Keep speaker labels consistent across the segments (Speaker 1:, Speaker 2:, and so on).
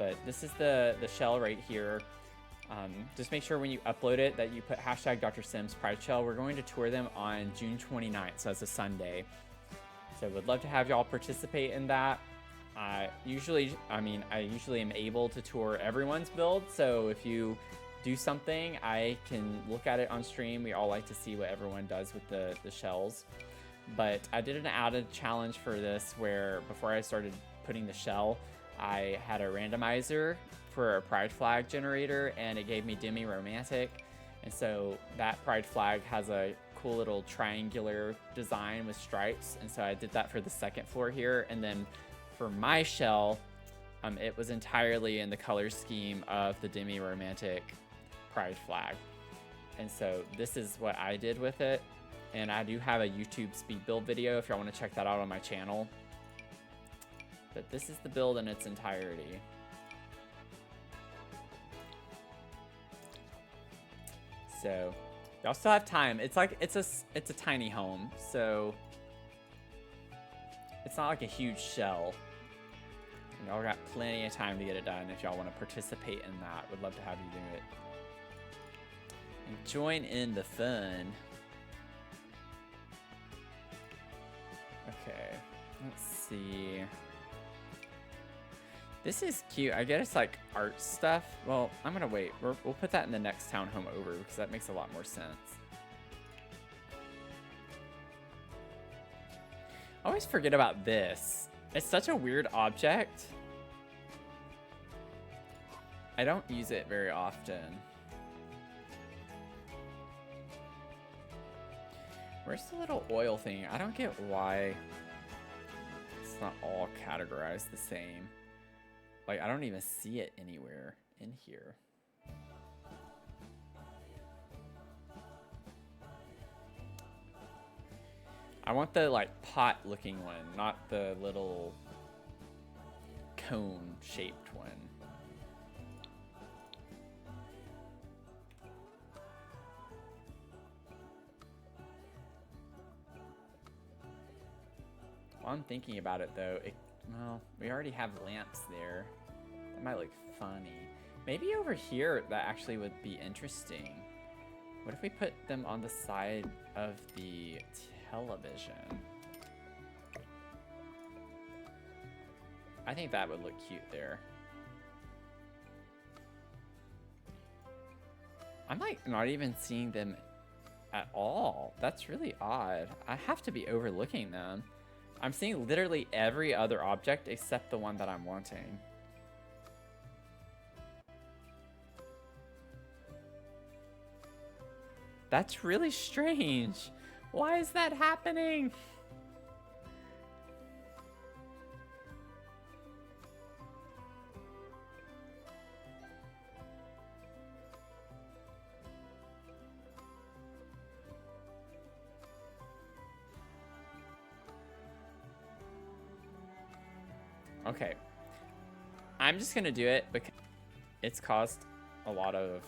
Speaker 1: But this is the shell right here. Just make sure when you upload it that you put hashtag Dr. Sims Pride Shell. We're going to tour them on June 29th, so that's a Sunday. So would love to have y'all participate in that. I usually am able to tour everyone's build, so if you do something, I can look at it on stream. We all like to see what everyone does with the shells. But I did an added challenge for this where before I started putting the shell, I had a randomizer for a pride flag generator, and it gave me Demi Romantic. And so that pride flag has a cool little triangular design with stripes, and so I did that for the second floor here. And then for my shell, it was entirely in the color scheme of the Demi Romantic pride flag. And so this is what I did with it, and I do have a YouTube speed build video if y'all want to check that out on my channel. But this is the build in its entirety. So y'all still have time. It's like it's a tiny home, so it's not like a huge shell. Y'all got plenty of time to get it done if y'all want to participate in that. Would love to have you do it. And join in the fun. Okay, let's see. This is cute. I guess it's like art stuff. Well, I'm gonna wait. We'll put that in the next townhome over because that makes a lot more sense. I always forget about this. It's such a weird object. I don't use it very often. Where's the little oil thing? I don't get why it's not all categorized the same. Like, I don't even see it anywhere in here. I want the, like, pot-looking one, not the little cone-shaped one. While I'm thinking about it, though, well, we already have lamps there. That might look funny. Maybe over here, that actually would be interesting. What if we put them on the side of the television? I think that would look cute there. I'm like not even seeing them at all. That's really odd. I have to be overlooking them. I'm seeing literally every other object except the one that I'm wanting. That's really strange. Why is that happening? Okay. I'm just gonna do it because it's caused a lot of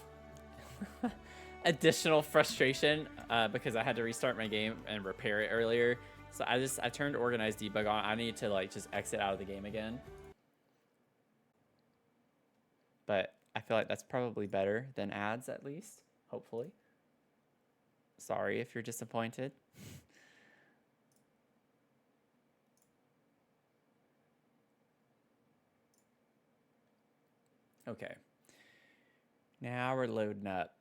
Speaker 1: additional frustration because I had to restart my game and repair it earlier. So I turned organized debug on. I need to like just exit out of the game again. But I feel like that's probably better than ads, at least, hopefully. Sorry if you're disappointed. Okay. Now we're loading up.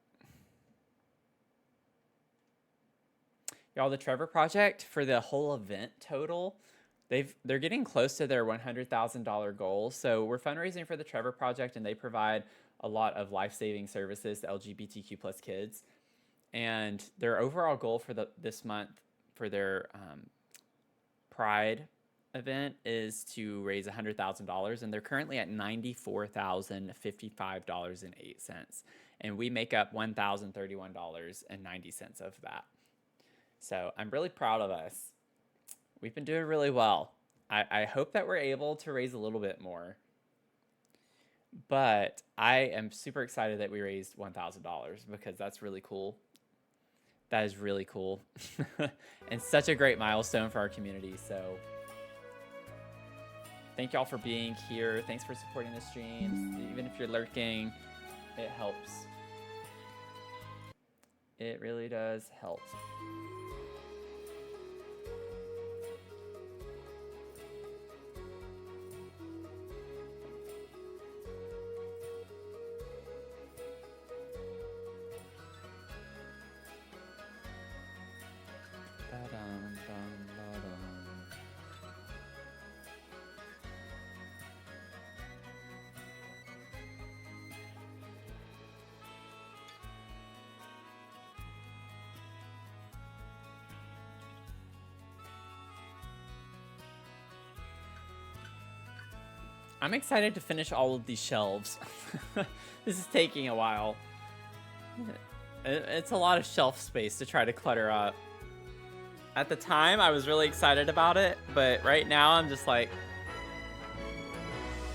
Speaker 1: Y'all, the Trevor Project, for the whole event total, they're getting close to their $100,000 goal. So we're fundraising for the Trevor Project, and they provide a lot of life-saving services to LGBTQ plus kids. And their overall goal for this month for their Pride event is to raise $100,000, and they're currently at $94,055.08, and we make up $1,031.90 of that. So I'm really proud of us. We've been doing really well. I hope that we're able to raise a little bit more, but I am super excited that we raised $1,000 because that's really cool. That is really cool and such a great milestone for our community. So Thank y'all for being here. Thanks for supporting the streams. Even if you're lurking, it helps. It really does help. I'm excited to finish all of these shelves. This is taking a while. It's a lot of shelf space to try to clutter up. At the time, I was really excited about it, but right now I'm just like,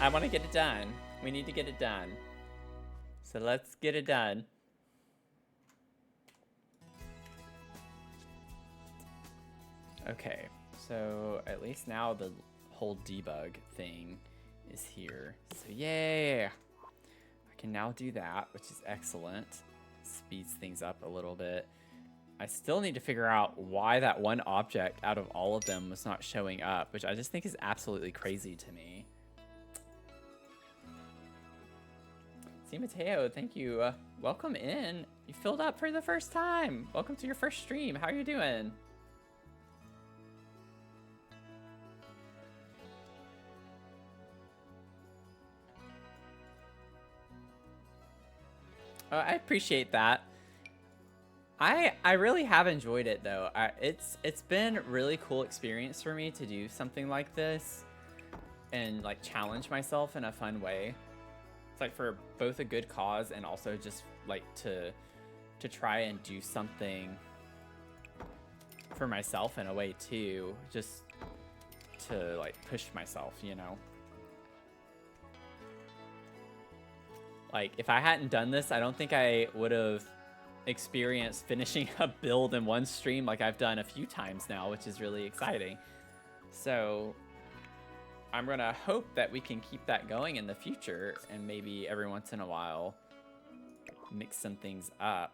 Speaker 1: I want to get it done. We need to get it done. So let's get it done. Okay, so at least now the whole debug thing is here. So yay! I can now do that, which is excellent. Speeds things up a little bit. I still need to figure out why that one object out of all of them was not showing up, which I just think is absolutely crazy to me. See, Mateo, thank you. Welcome in. You filled up for the first time. Welcome to your first stream. How are you doing? I appreciate that. I really have enjoyed it though. It's been a really cool experience for me to do something like this and like challenge myself in a fun way. It's like for both a good cause and also just like to try and do something for myself in a way too, just to like push myself, you know. Like if I hadn't done this, I don't think I would have experienced finishing a build in one stream like I've done a few times now, which is really exciting. So I'm gonna hope that we can keep that going in the future and maybe every once in a while mix some things up.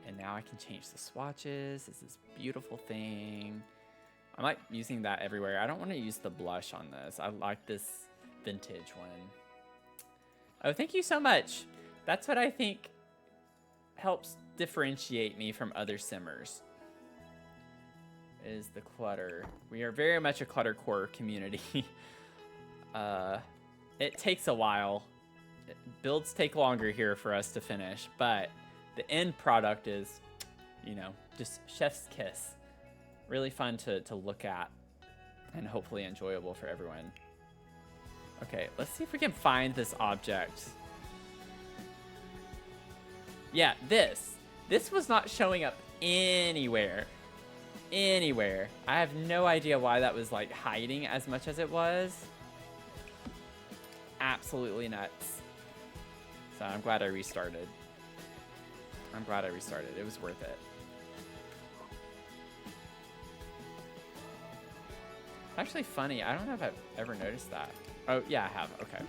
Speaker 1: And now I can change the swatches. It's this beautiful thing. I like using that everywhere. I don't want to use the blush on this. I like this vintage one. Oh, thank you so much. That's what I think helps differentiate me from other simmers, is the clutter. We are very much a cluttercore community. It takes a while. Builds take longer here for us to finish, but the end product is, you know, just chef's kiss. Really fun to look at and hopefully enjoyable for everyone. Okay, let's see if we can find this object. Yeah, this was not showing up anywhere. I have no idea why that was like hiding as much as it was. Absolutely nuts. So I'm glad I restarted. It was worth it. Actually funny, I don't know if I've ever noticed that. Oh, yeah, I have. Okay.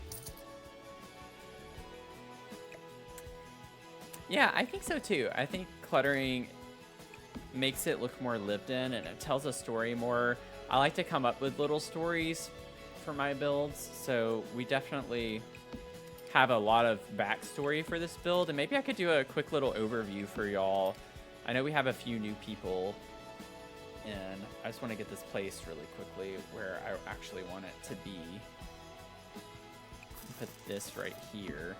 Speaker 1: Yeah, I think so too. I think cluttering makes it look more lived in and it tells a story more. I like to come up with little stories for my builds, so we definitely have a lot of backstory for this build, and maybe I could do a quick little overview for y'all. I know we have a few new people, and I just want to get this placed really quickly where I actually want it to be. Put this right here.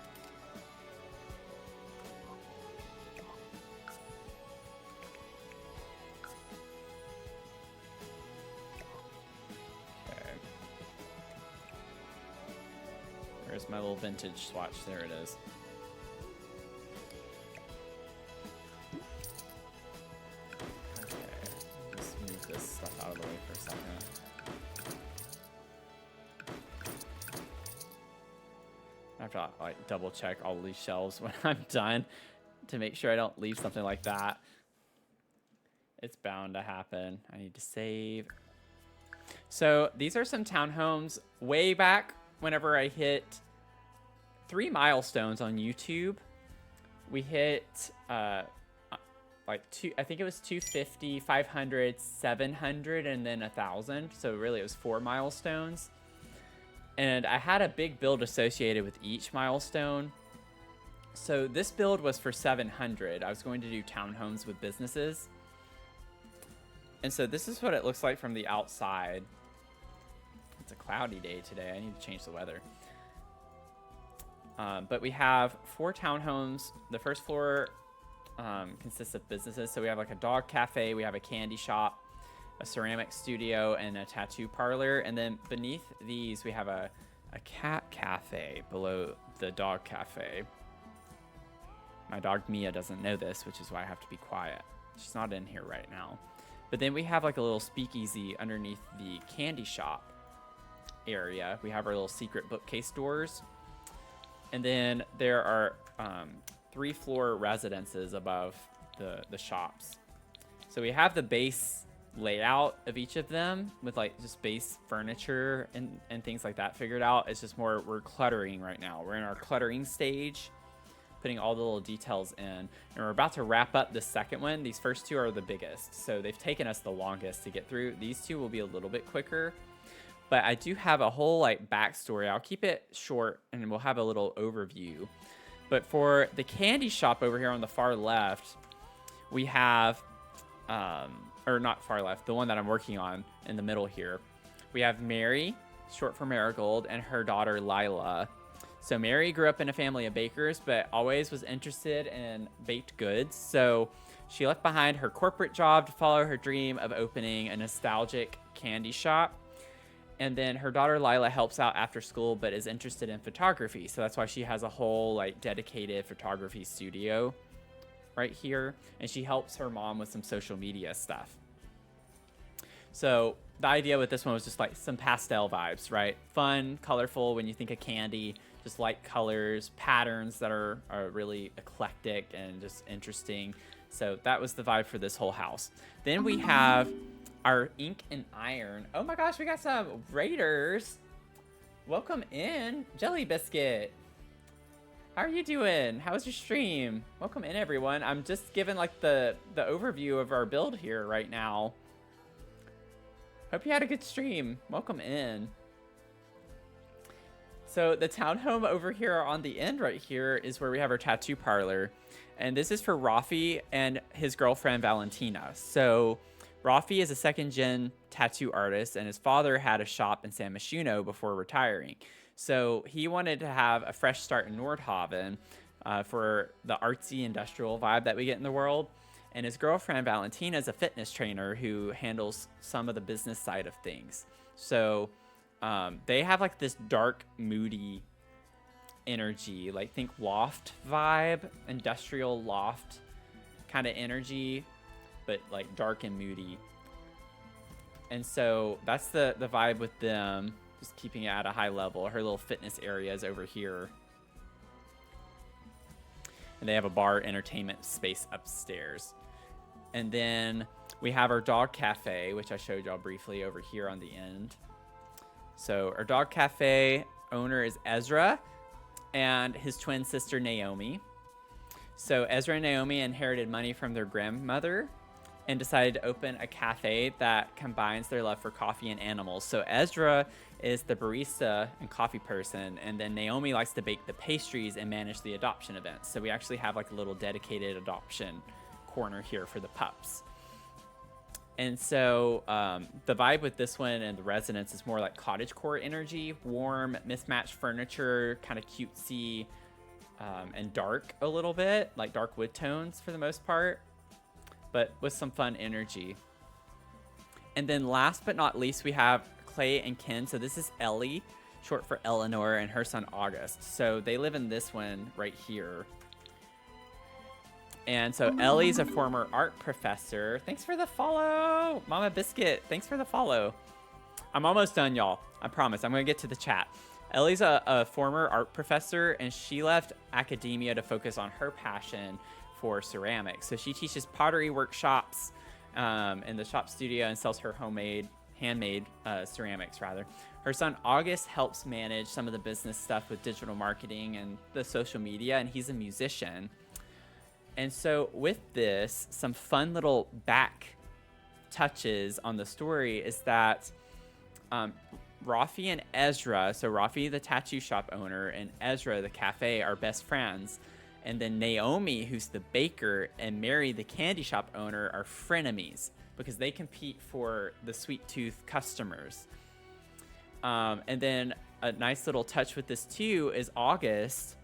Speaker 1: Okay. There's my little vintage swatch. There it is. Okay. Let's move this stuff out of the way for a second. I have to like double check all these shelves when I'm done to make sure I don't leave something like that. It's bound to happen. I need to save. So these are some townhomes way back whenever I hit 3 milestones on YouTube. We hit like I think it was 250, 500, 700, and then 1,000. So really it was 4 milestones. And I had a big build associated with each milestone. So this build was for 700. I was going to do townhomes with businesses. And so this is what it looks like from the outside. It's a cloudy day today. I need to change the weather. But we have 4 townhomes. The first floor consists of businesses. So we have like a dog cafe, we have a candy shop, a ceramic studio, and a tattoo parlor. And then beneath these, we have a cat cafe below the dog cafe. My dog Mia doesn't know this, which is why I have to be quiet. She's not in here right now. But then we have like a little speakeasy underneath the candy shop area. We have our little secret bookcase doors. And then there are 3-floor residences above the shops. So we have the base layout of each of them with like just base furniture and things like that figured out. It's just more, we're cluttering right now. We're in our cluttering stage, putting all the little details in. And we're about to wrap up the second one. These first 2 are the biggest. So they've taken us the longest to get through. These 2 will be a little bit quicker. But I do have a whole like backstory. I'll keep it short and we'll have a little overview. But for the candy shop over here on the far left, we have, or not far left, the one that I'm working on in the middle here. We have Mary, short for Marigold, and her daughter Lila. So Mary grew up in a family of bakers, but always was interested in baked goods. So she left behind her corporate job to follow her dream of opening a nostalgic candy shop. And then her daughter Lila helps out after school, but is interested in photography. So that's why she has a whole like dedicated photography studio right here. And she helps her mom with some social media stuff. So the idea with this one was just like some pastel vibes, right? Fun, colorful when you think of candy, just light colors, patterns that are really eclectic and just interesting. So that was the vibe for this whole house. Then we have our ink and iron. Oh my gosh, we got some raiders. Welcome in, Jelly Biscuit. How are you doing? How was your stream? Welcome in, everyone. I'm just giving like the overview of our build here right now. Hope you had a good stream. Welcome in. So the townhome over here on the end right here is where we have our tattoo parlor. And this is for Rafi and his girlfriend Valentina. So Rafi is a second-gen tattoo artist, and his father had a shop in San Myshuno before retiring. So he wanted to have a fresh start in Nordhaven for the artsy industrial vibe that we get in the world. And his girlfriend Valentina is a fitness trainer who handles some of the business side of things. So they have like this dark, moody energy, like think loft vibe, industrial loft kind of energy, but like dark and moody. And so that's the vibe with them, just keeping it at a high level. Her little fitness area is over here. And they have a bar entertainment space upstairs. And then we have our dog cafe, which I showed y'all briefly over here on the end. So our dog cafe owner is Ezra and his twin sister Naomi. So Ezra and Naomi inherited money from their grandmother and decided to open a cafe that combines their love for coffee and animals. So Ezra is the barista and coffee person, and then Naomi likes to bake the pastries and manage the adoption events. So we actually have like a little dedicated adoption corner here for the pups. And so the vibe with this one and the residence is more like cottagecore energy, warm, mismatched furniture, kind of cutesy, and dark a little bit, like dark wood tones for the most part, but with some fun energy. And then last but not least, we have Clay and Ken. So this is Ellie, short for Eleanor, and her son August. So they live in this one right here. And so Ellie's a former art professor. Thanks for the follow, Mama Biscuit. Thanks for the follow. I'm almost done, y'all. I promise. I'm going to get to the chat. Ellie's a former art professor, and she left academia to focus on her passion for ceramics. So she teaches pottery workshops in the shop studio and sells her homemade handmade ceramics rather. Her son August helps manage some of the business stuff with digital marketing and the social media, and he's a musician. And so with this, some fun little back touches on the story is that Rafi and Ezra, so Rafi the tattoo shop owner and Ezra the cafe, are best friends. And then Naomi, who's the baker, and Mary the candy shop owner are frenemies because they compete for the sweet tooth customers. And then a nice little touch with this too is August,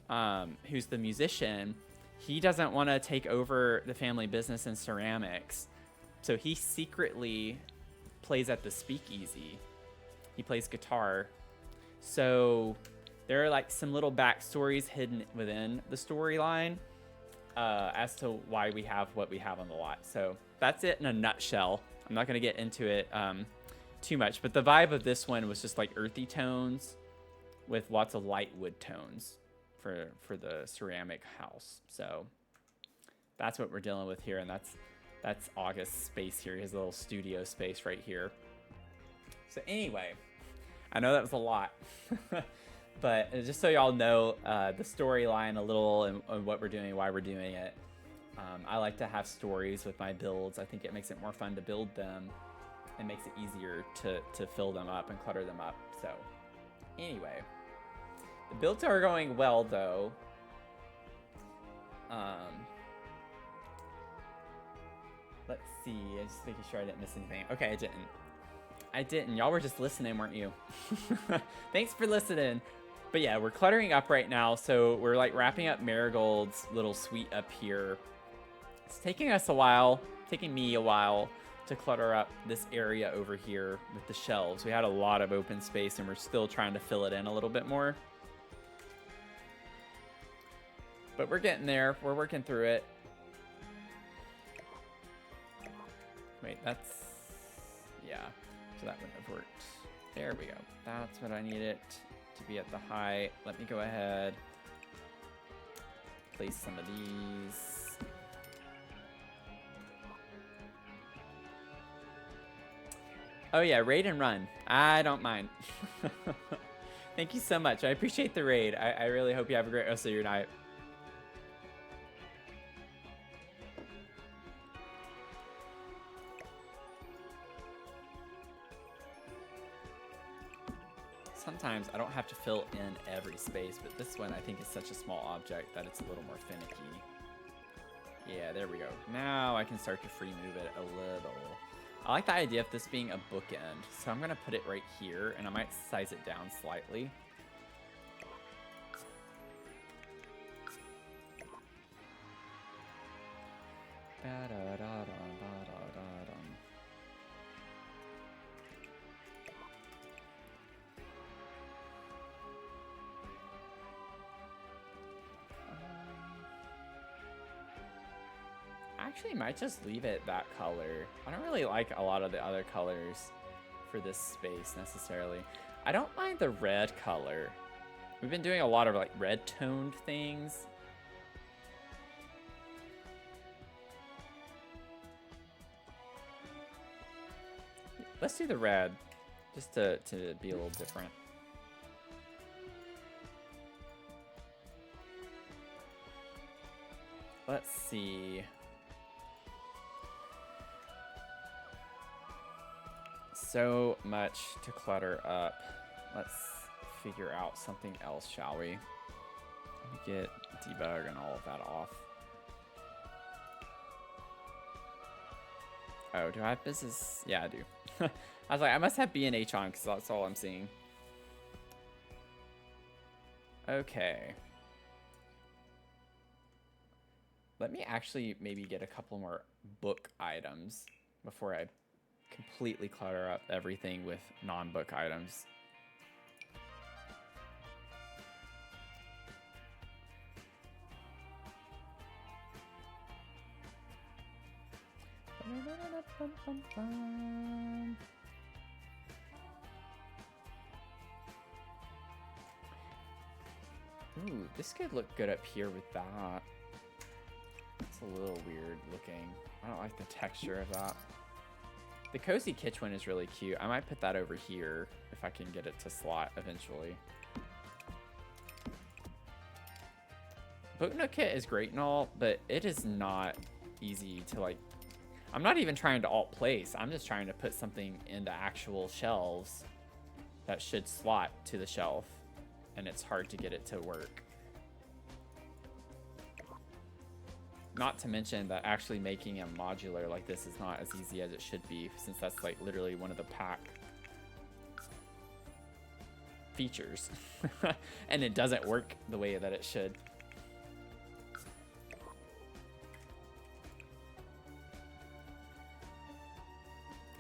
Speaker 1: who's the musician. He doesn't want to take over the family business in ceramics. So he secretly plays at the speakeasy. He plays guitar. So there are like some little backstories hidden within the storyline as to why we have what we have on the lot. So that's it in a nutshell. I'm not going to get into it too much, but the vibe of this one was just like earthy tones with lots of light wood tones for the ceramic house. So that's what we're dealing with here, and that's August's space here, his little studio space right here. So anyway, I know that was a lot, but just so y'all know the storyline a little and what we're doing, why we're doing it. I like to have stories with my builds. I think it makes it more fun to build them and makes it easier to fill them up and clutter them up. So anyway, the builds are going well though. Let's see, I'm just making sure I didn't miss anything. Okay, I didn't. Y'all were just listening, weren't you? Thanks for listening. But yeah, we're cluttering up right now. So we're like wrapping up Marigold's little suite up here. It's taking us a while, taking me a while to clutter up this area over here with the shelves. We had a lot of open space and we're still trying to fill it in a little bit more. But we're getting there. We're working through it. Wait, that's... yeah. So that wouldn't have worked. There we go. That's what I need it to be at the height. Let me go ahead. Place some of these. Oh yeah, raid and run. I don't mind. Thank you so much. I appreciate the raid. I really hope you have a great rest of your night. Sometimes I don't have to fill in every space, but this one I think is such a small object that it's a little more finicky. Yeah, there we go. Now I can start to free move it a little. I like the idea of this being a bookend, so I'm gonna put it right here, and I might size it down slightly. Actually might just leave it that color. I don't really like a lot of the other colors for this space necessarily. I don't mind the red color. We've been doing a lot of like red toned things. Let's do the red just to be a little different. Let's see. So much to clutter up. Let's figure out something else, shall we? Let me get debug and all of that off. Oh, do I have business? Yeah, I do. I was like, I must have B&H on because that's all I'm seeing. Okay. Let me actually maybe get a couple more book items before I completely clutter up everything with non-book items. Ooh, this could look good up here with that. It's a little weird looking. I don't like the texture of that. The cozy kitchen one is really cute. I might put that over here if I can get it to slot eventually. Book Nook kit is great and all, but it is not easy to like. I'm not even trying to alt place. I'm just trying to put something in the actual shelves that should slot to the shelf, and it's hard to get it to work. Not to mention that actually making a modular like this is not as easy as it should be, since that's like literally one of the pack features. And it doesn't work the way that it should.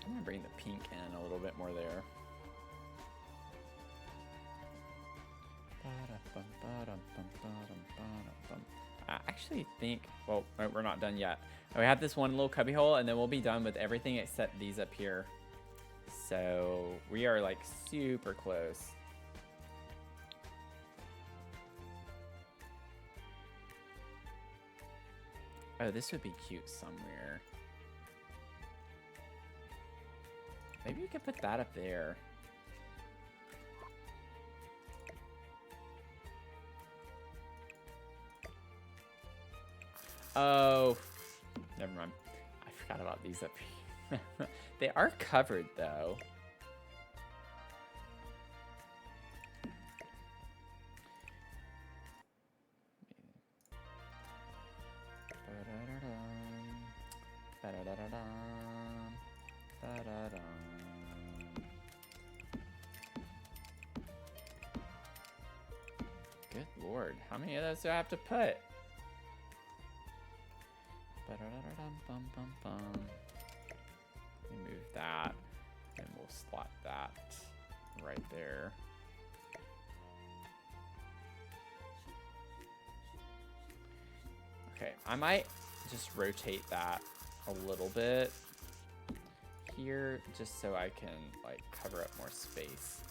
Speaker 1: I'm gonna bring the pink in a little bit more there. I actually think, well, we're not done yet. We have this one little cubby hole, and then we'll be done with everything except these up here. So we are like super close. Oh, this would be cute somewhere. Maybe you could put that up there. Oh, never mind. I forgot about these up here. They are covered though. Good Lord, how many of those do I have to put? Move that, and we'll slot that right there. Okay, I might just rotate that a little bit here, just so I can like cover up more space.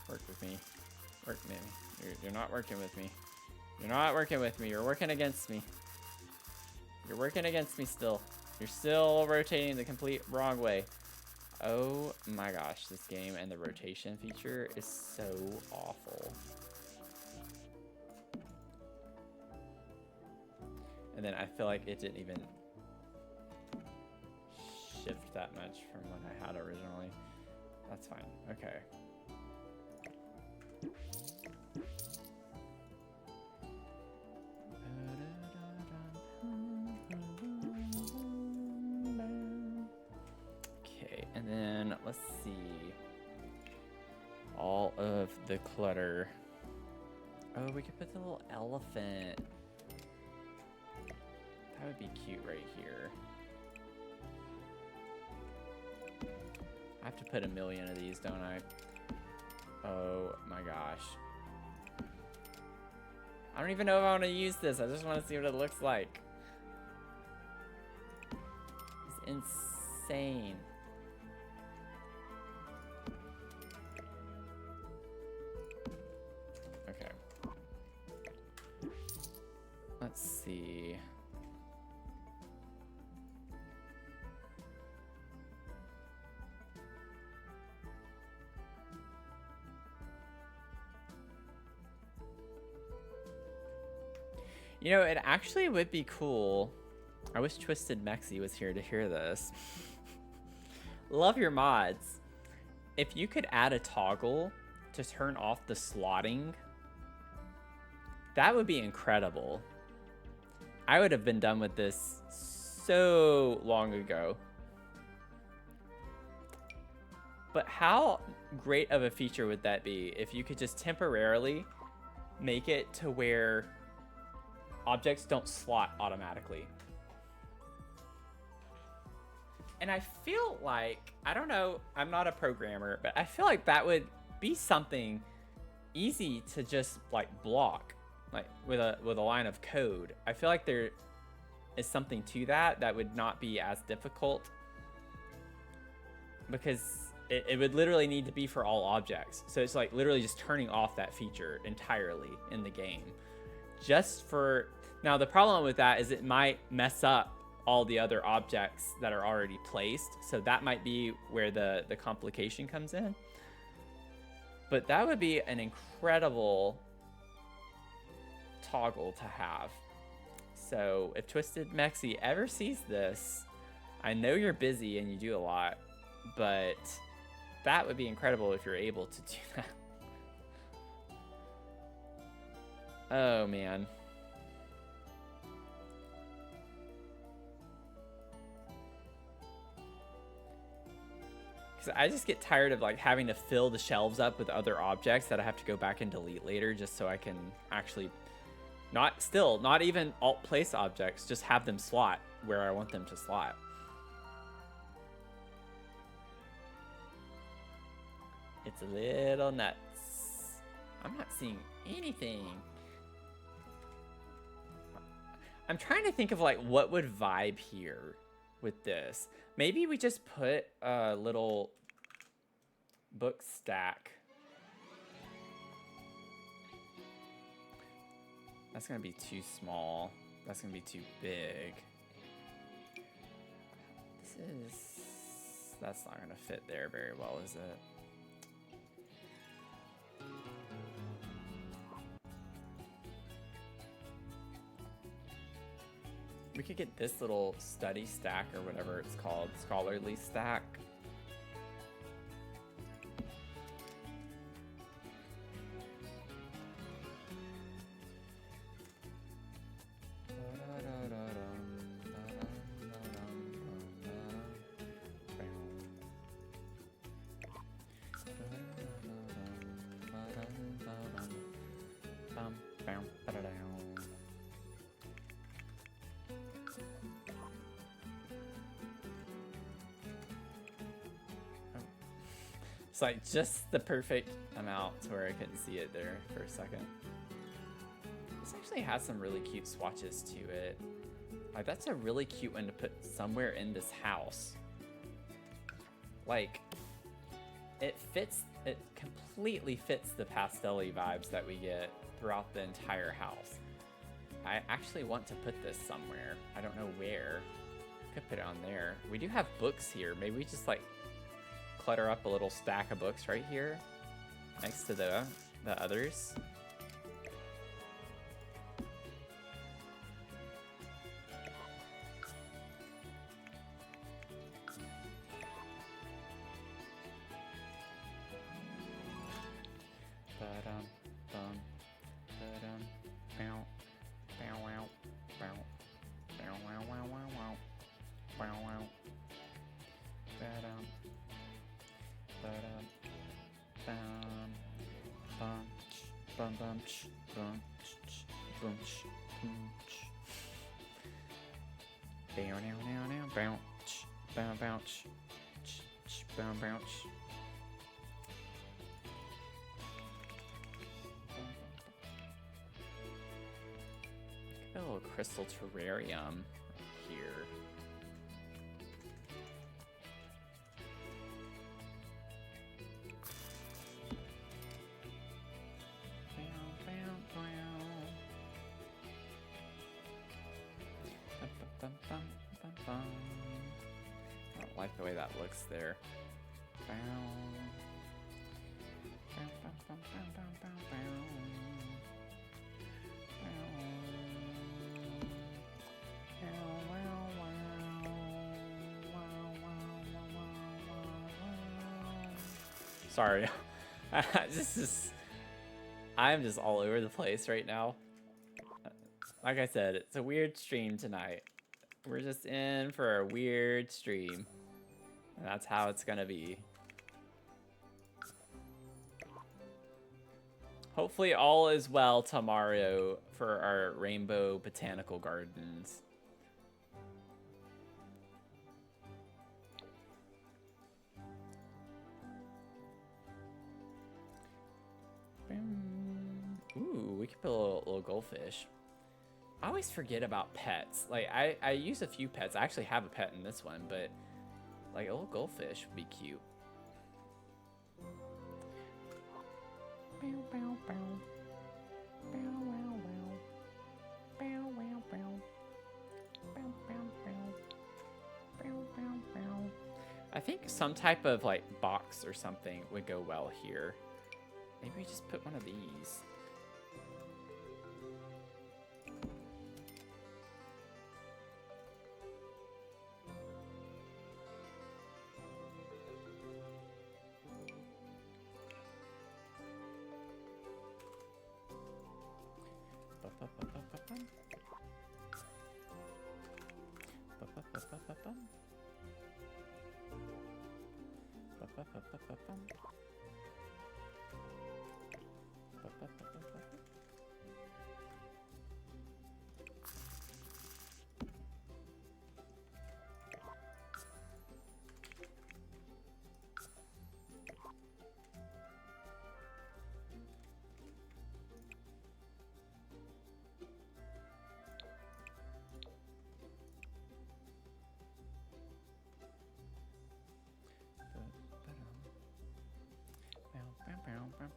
Speaker 1: Work with me. Work with me. You're not working with me. You're not working with me. You're working against me. You're working against me still. You're still rotating the complete wrong way. Oh my gosh, this game and the rotation feature is so awful. And then I feel like it didn't even shift that much from what I had originally. That's fine. Okay. Okay, and then let's see. All of the clutter. Oh, we could put the little elephant. That would be cute right here. I have to put 1,000,000 of these, don't I? Oh my gosh. I don't even know if I want to use this. I just want to see what it looks like. It's insane. Okay. Let's see. You know, it actually would be cool. I wish Twisted Mexi was here to hear this. Love your mods. If you could add a toggle to turn off the slotting, that would be incredible. I would have been done with this so long ago. But how great of a feature would that be if you could just temporarily make it to where objects don't slot automatically? And I feel like, I don't know, I'm not a programmer, but I feel like that would be something easy to just like block. like with a line of code. I feel like there is something to that would not be as difficult, because it would literally need to be for all objects. So it's like literally just turning off that feature entirely in the game. Just for now, the problem with that is it might mess up all the other objects that are already placed. So that might be where the complication comes in. But that would be an incredible toggle to have. So if Twisted Mexi ever sees this, I know you're busy and you do a lot, but that would be incredible if you're able to do that. Oh man. Because I just get tired of like having to fill the shelves up with other objects that I have to go back and delete later just so I can actually not even alt place objects, just have them slot where I want them to slot. It's a little nuts. I'm not seeing anything. I'm trying to think of like what would vibe here with this. Maybe we just put a little book stack. That's gonna be too small. That's gonna be too big. That's not gonna fit there very well, is it? We could get this little study stack or whatever it's called, scholarly stack. It's like just the perfect amount to where I couldn't see it there for a second. This actually has some really cute swatches to it. Like that's a really cute one to put somewhere in this house. Like it completely fits the pastel-y vibes that we get throughout the entire house. I actually want to put this somewhere. I don't know where. Could put it on there. We do have books here. Maybe we just like clutter up a little stack of books right here next to the others. A little crystal terrarium here. I don't like the way that looks there. Sorry. I'm just all over the place right now. Like I said, it's a weird stream tonight. We're just in for a weird stream. And that's how it's gonna be. Hopefully all is well tomorrow for our Rainbow Botanical Gardens. Ooh, we could put a little goldfish. I always forget about pets. Like, I use a few pets. I actually have a pet in this one, but like a little goldfish would be cute. Bow, bow, bow. Bow, wow, wow. Bow, wow, bow. Bow, bow, bow. Bow, bow, bow. I think some type of like box or something would go well here. Maybe we just put one of these.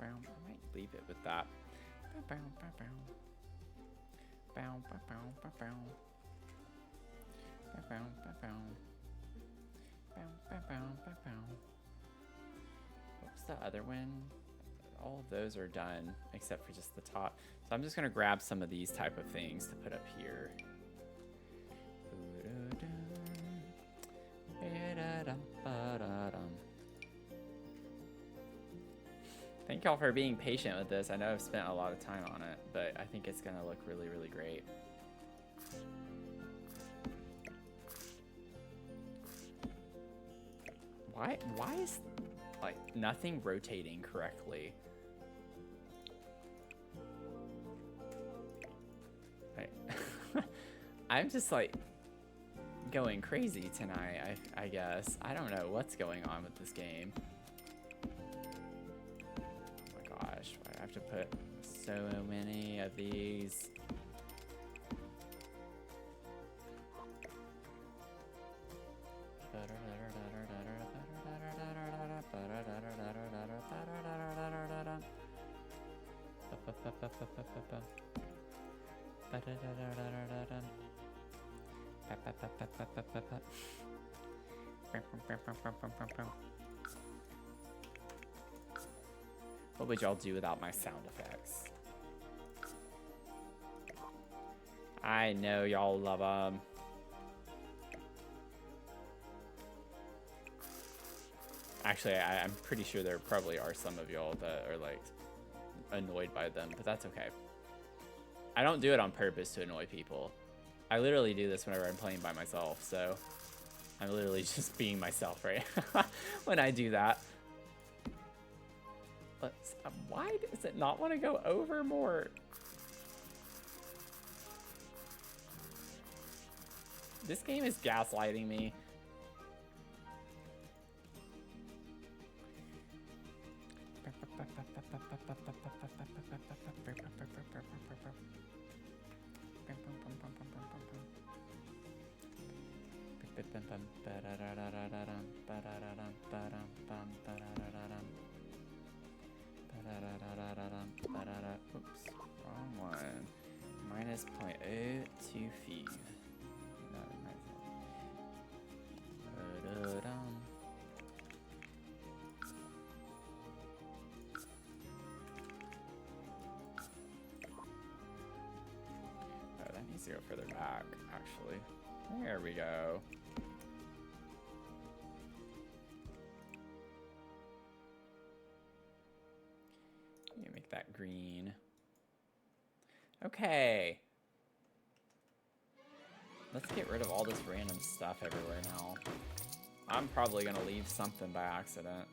Speaker 1: I might leave it with that. What's the other one? All of those are done except for just the top. So I'm just gonna grab some of these type of things to put up here. Thank y'all for being patient with this. I know I've spent a lot of time on it, but I think it's gonna look really, really great. Why is like nothing rotating correctly? Right. I'm just like going crazy tonight, I guess. I don't know what's going on with this game. Why do I have to put so many of these? What would y'all do without my sound effects? I know y'all love them. Actually, I'm pretty sure there probably are some of y'all that are like annoyed by them, but that's okay. I don't do it on purpose to annoy people. I literally do this whenever I'm playing by myself, so I'm literally just being myself, right? When I do that. Let's, why does it not want to go over more? This game is gaslighting me. Oops, wrong one. Minus 0.02 feet. Oh, that needs to go further back, actually. There we go. You make that green. Okay. Let's get rid of all this random stuff everywhere now. I'm probably gonna leave something by accident.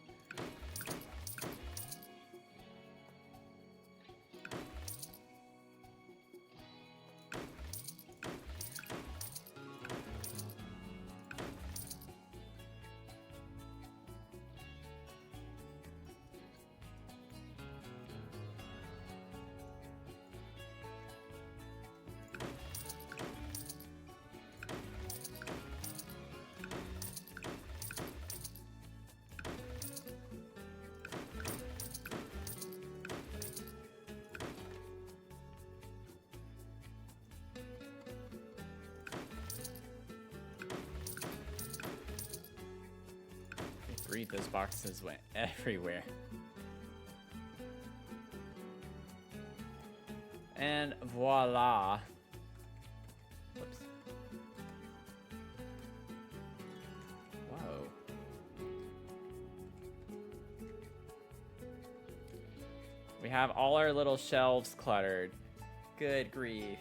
Speaker 1: grief, those boxes went everywhere. And voila. Whoops. Whoa. We have all our little shelves cluttered. Good grief.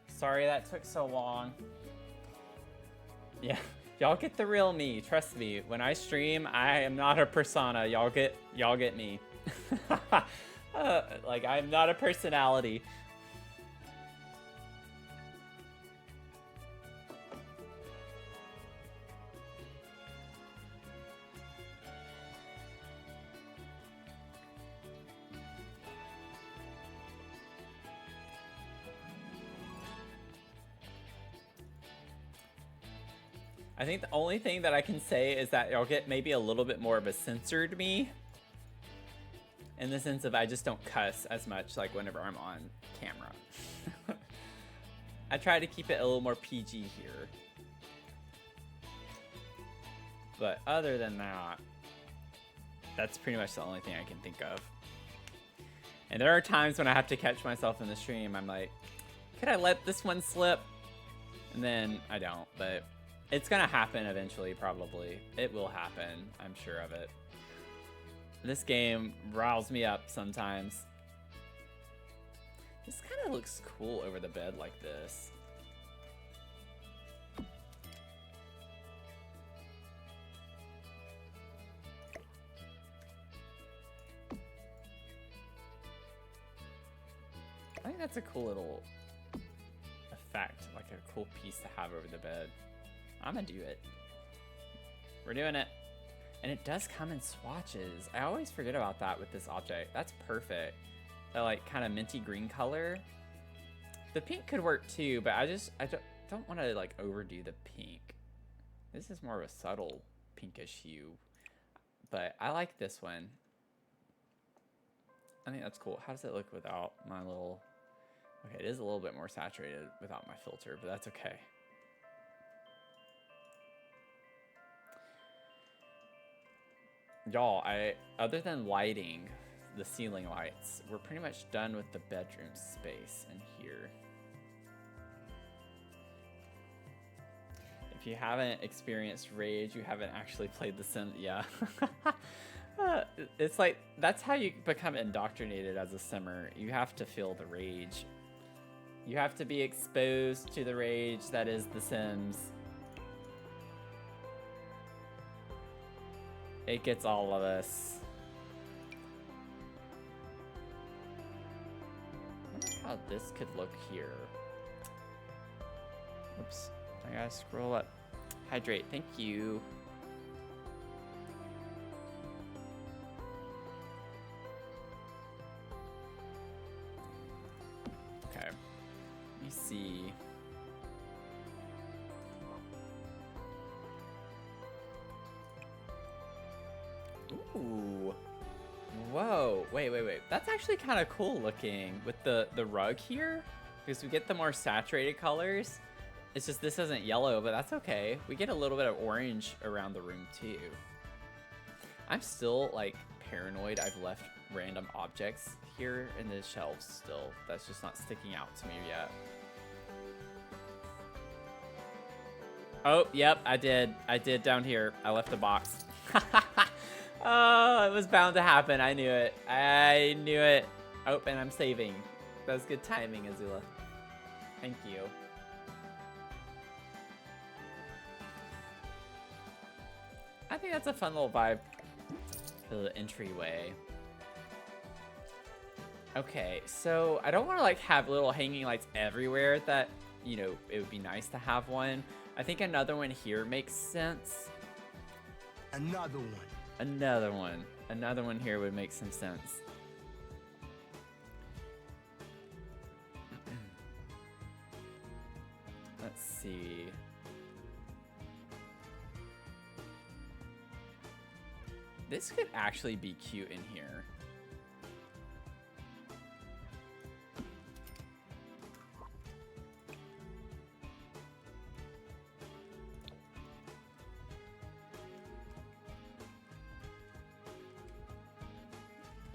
Speaker 1: Sorry that took so long. Yeah, y'all get the real me. Trust me. When I stream, I am not a persona. Y'all get me. Like, I'm not a personality. I think the only thing that I can say is that y'all get maybe a little bit more of a censored me. In the sense of I just don't cuss as much like whenever I'm on camera. I try to keep it a little more PG here. But other than that, that's pretty much the only thing I can think of. And there are times when I have to catch myself in the stream. I'm like, could I let this one slip? And then I don't, but it's gonna happen eventually, probably. It will happen, I'm sure of it. This game riles me up sometimes. This kind of looks cool over the bed like this. I think that's a cool little effect, like a cool piece to have over the bed. I'm gonna do it. We're doing it. And it does come in swatches. I always forget about that with this object. That's perfect. That like kind of minty green color. The pink could work too, but I don't want to like overdo the pink. This is more of a subtle pinkish hue. But I like this one. I think that's cool. How does it look without my little... Okay, it is a little bit more saturated without my filter, but that's okay. Y'all, other than lighting, the ceiling lights, we're pretty much done with the bedroom space in here. If you haven't experienced rage, you haven't actually played The Sims. Yeah. It's like, that's how you become indoctrinated as a simmer. You have to feel the rage. You have to be exposed to the rage that is The Sims. It gets all of us. I wonder how this could look here. Oops, I gotta scroll up. Hydrate, thank you. Okay, let me see. Ooh. Whoa. Wait. That's actually kind of cool looking with the rug here. Because we get the more saturated colors. It's just this isn't yellow, but that's okay. We get a little bit of orange around the room too. I'm still like paranoid I've left random objects here in the shelves still. That's just not sticking out to me yet. Oh, yep, I did. I did down here. I left a box. Oh, it was bound to happen. I knew it. I knew it. Oh, and I'm saving. That was good timing, Azula. Thank you. I think that's a fun little vibe for the entryway. Okay, so I don't want to like have little hanging lights everywhere that, you know, it would be nice to have one. I think another one here makes sense.
Speaker 2: Another one.
Speaker 1: Another one. Another one here would make some sense. Let's see. This could actually be cute in here.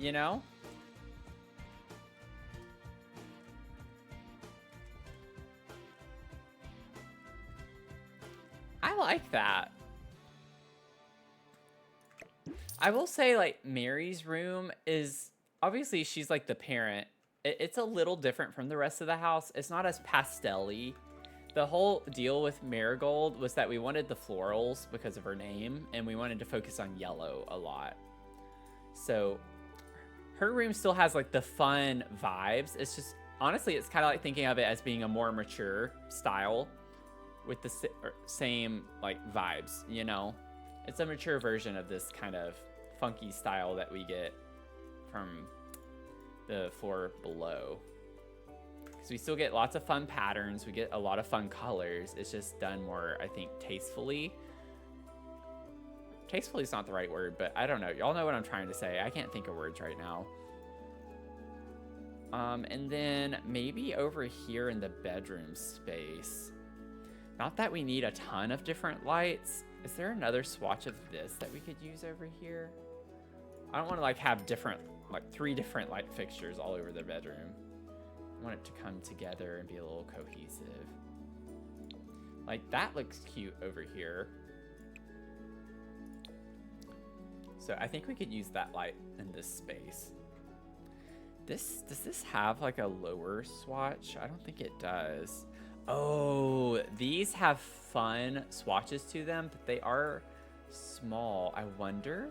Speaker 1: you know? I like that. I will say, like, Mary's room is, obviously, she's like the parent. It's a little different from the rest of the house. It's not as pastel-y. The whole deal with Marigold was that we wanted the florals because of her name, and we wanted to focus on yellow a lot. So her room still has like the fun vibes. It's just, honestly, it's kind of like thinking of it as being a more mature style with the same like vibes, you know? It's a mature version of this kind of funky style that we get from the floor below. Because we still get lots of fun patterns. We get a lot of fun colors. It's just done more, I think, tastefully. Tastefully is not the right word, but I don't know. Y'all know what I'm trying to say. I can't think of words right now. And then maybe over here in the bedroom space. Not that we need a ton of different lights. Is there another swatch of this that we could use over here? I don't want to like have different, like 3 different light fixtures all over the bedroom. I want it to come together and be a little cohesive. Like that looks cute over here. So I think we could use that light in this space. Does this have like a lower swatch? I don't think it does. Oh, these have fun swatches to them, but they are small. I wonder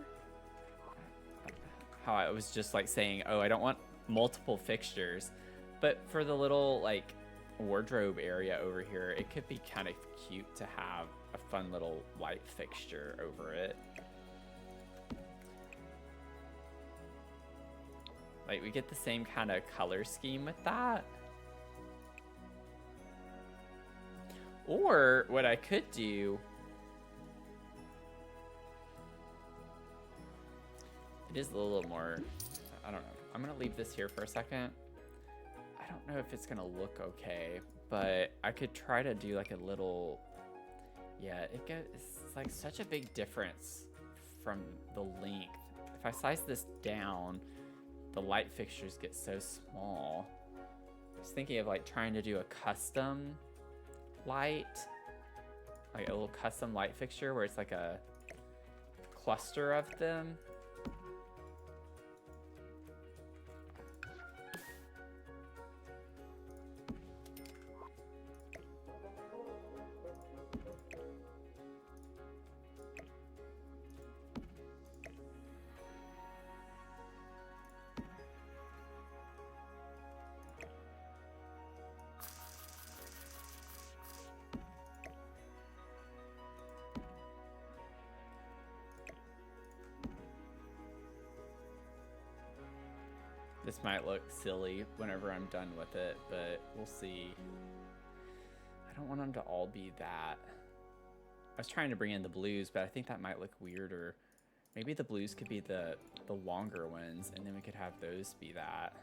Speaker 1: how I was just like saying, oh, I don't want multiple fixtures. But for the little like wardrobe area over here, it could be kind of cute to have a fun little light fixture over it. Like we get the same kind of color scheme with that. Or what I could do, it is a little more, I don't know. I'm gonna leave this here for a second. I don't know if it's gonna look okay, but I could try to do like a little, yeah, it's like such a big difference from the length. If I size this down, the light fixtures get so small. I was thinking of like trying to do a custom light, like a little custom light fixture where it's like a cluster of them. This might look silly whenever I'm done with it, but we'll see. I don't want them to all be that. I was trying to bring in the blues, but I think that might look weirder. Maybe the blues could be the longer ones, and then we could have those be that.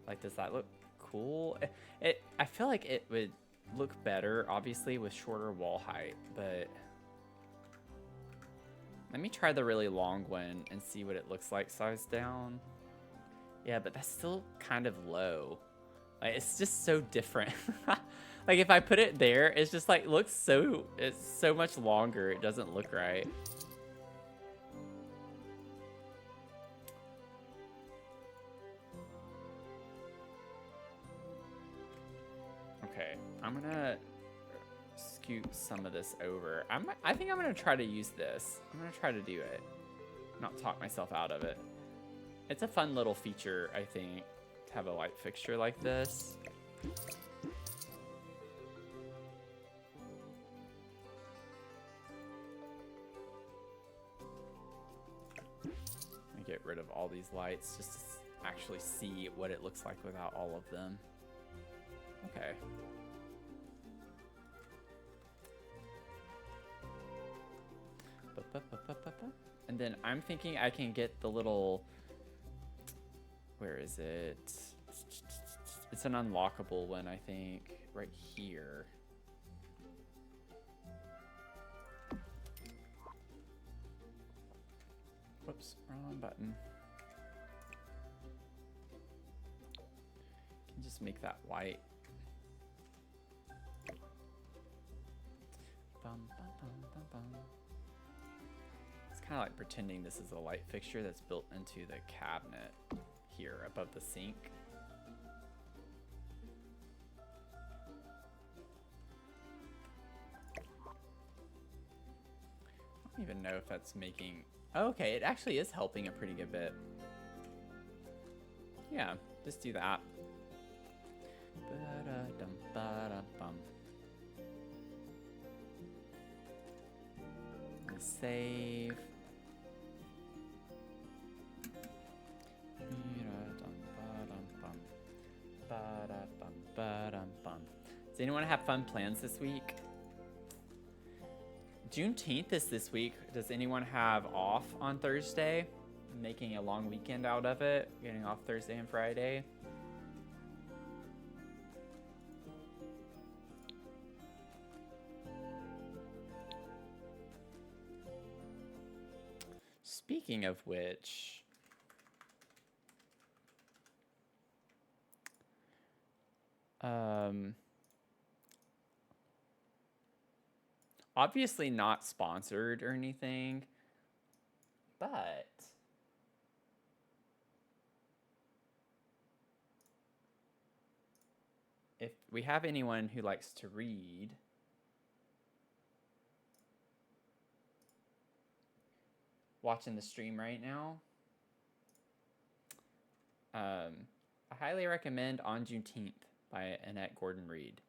Speaker 1: Like, does that look cool? I feel like it would look better, obviously, with shorter wall height, but let me try the really long one and see what it looks like sized down. Yeah, but that's still kind of low. Like, it's just so different. Like, if I put it there, it's just like it's so much longer. It doesn't look right. Okay, I'm gonna scoot some of this over. I think I'm gonna try to use this. I'm gonna try to do it. Not talk myself out of it. It's a fun little feature, I think, to have a light fixture like this. Get rid of all these lights just to actually see what it looks like without all of them. Okay. And then I'm thinking I can get the little, where is it? It's an unlockable one, I think, right here. Whoops, wrong button. Can just make that white. Bum, bum, bum, bum, bum. It's kind of like pretending this is a light fixture that's built into the cabinet here above the sink. I don't even know if that's making... Oh, okay, it actually is helping a pretty good bit. Yeah, just do that. Ba-da-dum, ba-da-bum. Save. Does anyone have fun plans this week? Juneteenth is this week. Does anyone have off on Thursday? Making a long weekend out of it, getting off Thursday and Friday. Speaking of which, obviously not sponsored or anything, but if we have anyone who likes to read, watching the stream right now, I highly recommend On Juneteenth by Annette Gordon Reed.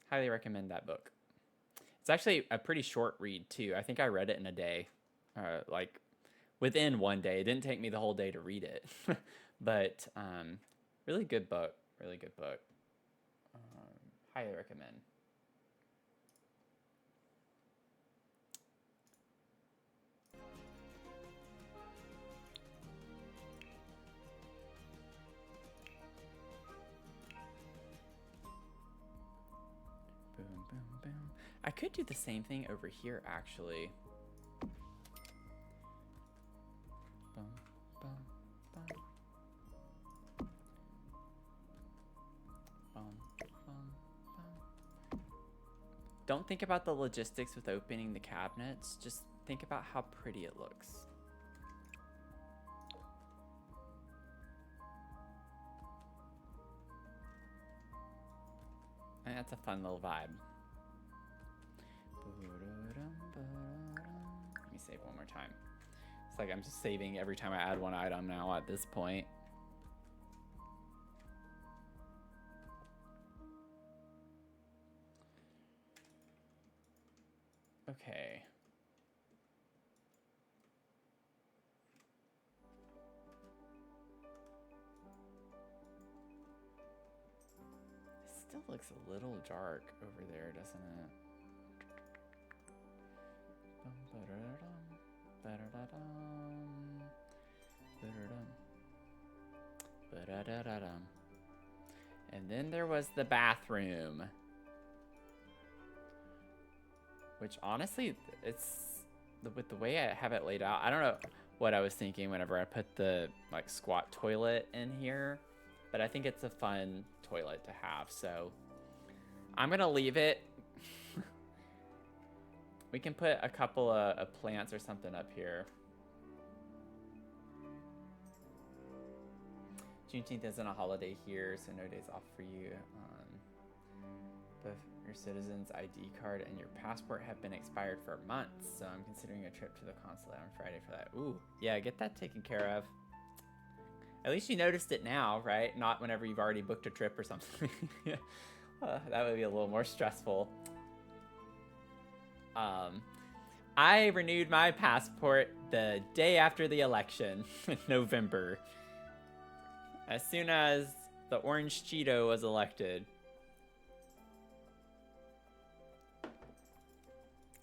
Speaker 1: Highly recommend that book. It's actually a pretty short read too. I think I read it in a day, like within one day. It didn't take me the whole day to read it, but really good book. Really good book. Highly recommend. Boom, boom, boom. I could do the same thing over here, actually. Boom, boom, boom. Boom, boom, boom. Don't think about the logistics with opening the cabinets. Just think about how pretty it looks. And that's a fun little vibe. Let me save one more time. It's like I'm just saving every time I add one item now at this point. Okay. Still looks a little dark over there, doesn't it? And then there was the bathroom, which honestly, it's with the way I have it laid out. I don't know what I was thinking whenever I put the like squat toilet in here, but I think it's a fun toilet to have, so I'm gonna leave it. We can put a couple of plants or something up here. Juneteenth isn't a holiday here, so no days off for you. Both your citizen's ID card and your passport have been expired for months, so I'm considering a trip to the consulate on Friday for that. Ooh, yeah, get that taken care of. At least you noticed it now, right? Not whenever you've already booked a trip or something. That would be a little more stressful. I renewed my passport the day after the election in November. As soon as the Orange Cheeto was elected,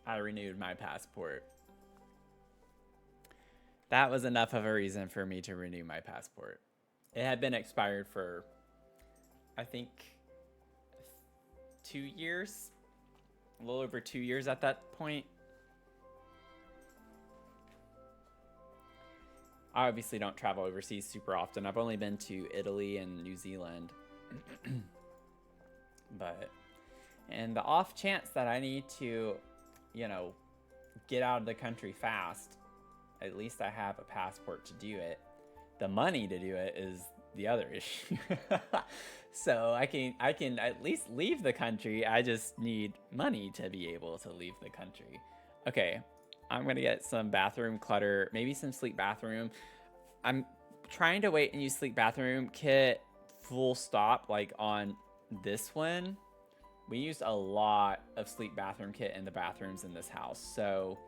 Speaker 1: I renewed my passport. That was enough of a reason for me to renew my passport. It had been expired for, I think, 2 years. A little over 2 years at that point. I obviously don't travel overseas super often. I've only been to Italy and New Zealand. But, and the off chance that I need to, you know, get out of the country fast, at least I have a passport to do it. The money to do it is the other issue. So I can at least leave the country. I just need money to be able to leave the country. Okay, I'm gonna get some bathroom clutter, maybe some sleep bathroom. I'm trying to wait and use sleep bathroom kit full stop like on this one. We used a lot of sleep bathroom kit in the bathrooms in this house, so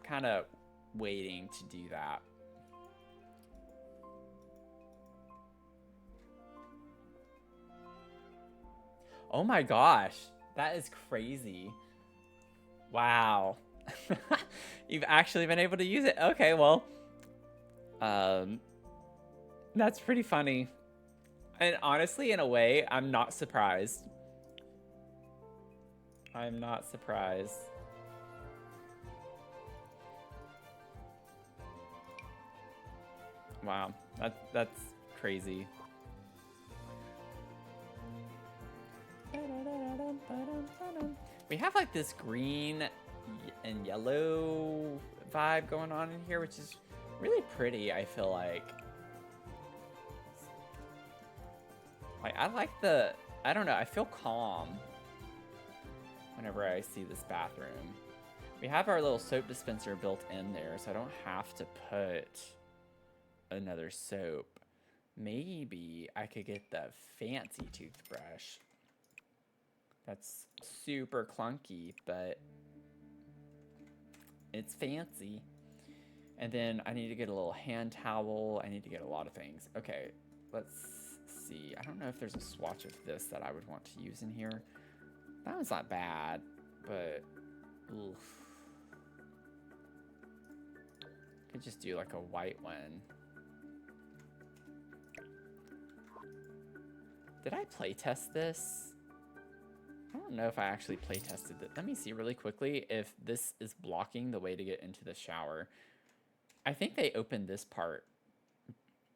Speaker 1: kind of waiting to do that. Oh my gosh, that is crazy. Wow. You've actually been able to use it. Okay, well, that's pretty funny. And honestly, in a way, I'm not surprised. I'm not surprised. Wow, that's crazy. We have like this green and yellow vibe going on in here, which is really pretty, I feel like. Like, I like the, I don't know, I feel calm whenever I see this bathroom. We have our little soap dispenser built in there, so I don't have to put another soap. Maybe I could get the fancy toothbrush. That's super clunky, but it's fancy. And then I need to get a little hand towel. I need to get a lot of things. Okay, let's see. I don't know if there's a swatch of this that I would want to use in here. That one's not bad, but oof. Could just do like a white one. Did I play test this? I don't know if I actually play tested it. Let me see really quickly if this is blocking the way to get into the shower. I think they opened this part,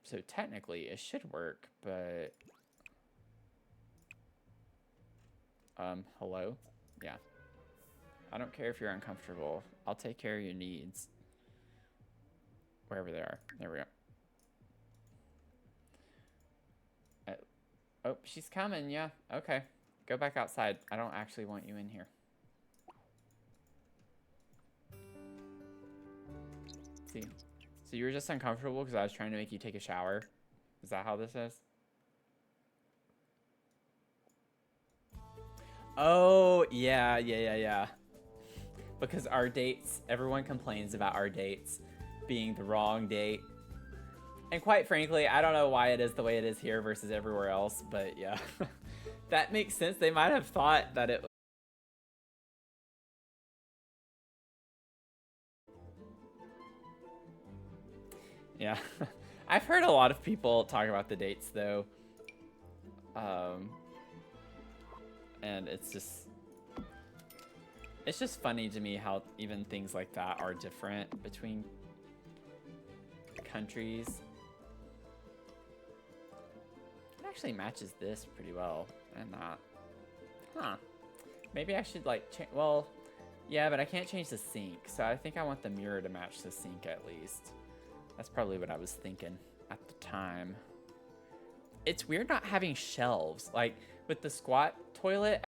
Speaker 1: so technically it should work, but hello? Yeah. I don't care if you're uncomfortable. I'll take care of your needs. Wherever they are. There we go. Oh, she's coming, yeah. Okay. Go back outside. I don't actually want you in here. See? So you were just uncomfortable because I was trying to make you take a shower? Is that how this is? Oh, yeah. Because our dates, everyone complains about our dates being the wrong date. And quite frankly, I don't know why it is the way it is here versus everywhere else, but yeah. That makes sense. They might have thought that it... Yeah. I've heard a lot of people talk about the dates, though. And it's just funny to me how even things like that are different between countries. It actually matches this pretty well, and that. Huh. Maybe I should like change. Well, yeah, but I can't change the sink, so I think I want the mirror to match the sink at least. That's probably what I was thinking at the time. It's weird not having shelves. Like with the squat toilet.